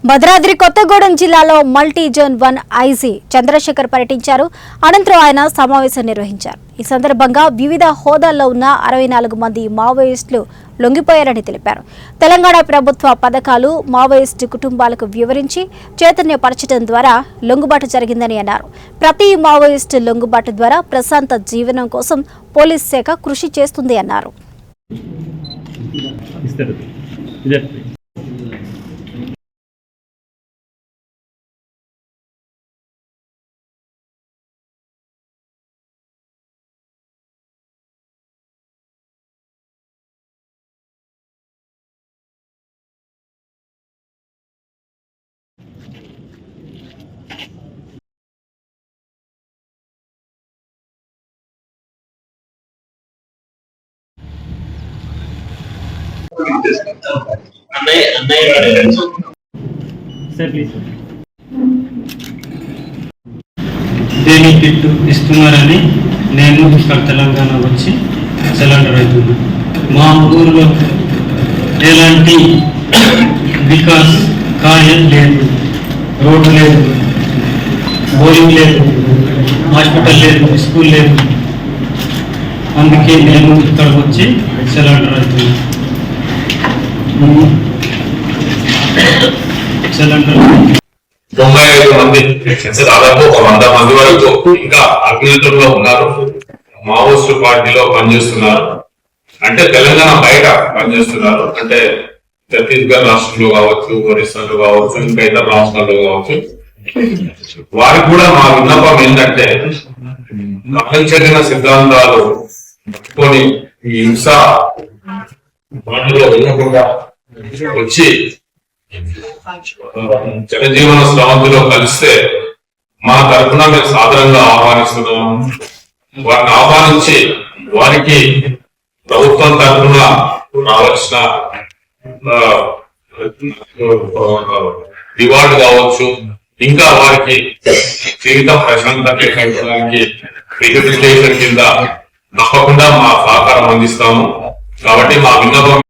భద్రాద్రి కొత్తగూడెం జిల్లాలో multi zone 1 IG Chandrasekhar పర్యటించారు. అనంతరం ఆయన సమావేశం నిర్వహించారు. ఈ సందర్భంగా వివిధ హోదాల్లో ఉన్న 64 మంది మావోయిస్టులు లొంగిపోయారని తెలిపారు. తెలంగాణ ప్రభుత్వ పథకాలు మావోయిస్టు కుటుంబాలకు వివరించి చైతన్యపరచడం ద్వారా లొంగుబాటు జరిగిందని అన్నారు. ప్రతి మావోయిస్టు లొంగుబాటు ద్వారా ప్రశాంత జీవనం కోసం పోలీస్ శాఖ కృషి చేస్తుంది అన్నారు. దేని కిట్ ఇస్తున్నారని నేను ఇక్కడ తెలంగాణ వచ్చి సిలిండర్ అవుతున్నా. మా ఊరిలో ఎలాంటి వికాస్ కార్యం లేదు, రోడ్డు లేదు, బోరింగ్ లేదు, హాస్పిటల్ లేదు, స్కూల్ లేదు. అందుకే నేను ఇక్కడ వచ్చి సిలిండర్ అవుతున్నా. సిలిండర్ 95 మంది దాదాపు 100 మంది వరకు ఇంకా అగ్నితుల్లో ఉన్నారు. మావోయిస్టు పార్టీలో పనిచేస్తున్నారు, అంటే తెలంగాణ బయట పనిచేస్తున్నారు. అంటే ఛత్తీస్గఢ్ రాష్ట్రంలో కావచ్చు, ఒరిస్సాలో కావచ్చు, ఇంకా ఇతర రాష్ట్రాల్లో కావచ్చు. వారికి కూడా మా విన్నపం ఏంటంటే గమనించగిన సిద్ధాంతాలు పట్టుకొని ఈ హింస వాటిలో వెళ్ళకుండా వచ్చి జనజీవన స్రవంతిలో కలిస్తే మా తరఫున మేము సాధారణంగా ఆహ్వానిస్తున్నాము. వారిని ఆహ్వానించి వారికి ప్రభుత్వం తరఫున రావాల్సిన రివార్డు కావచ్చు, ఇంకా వారికి జీవితం ప్రశాంతంగా పెంచడానికి రిహాబిలిటేషన్ కింద తప్పకుండా మా సహకారం అందిస్తాము. కాబట్టి మా విన్నపం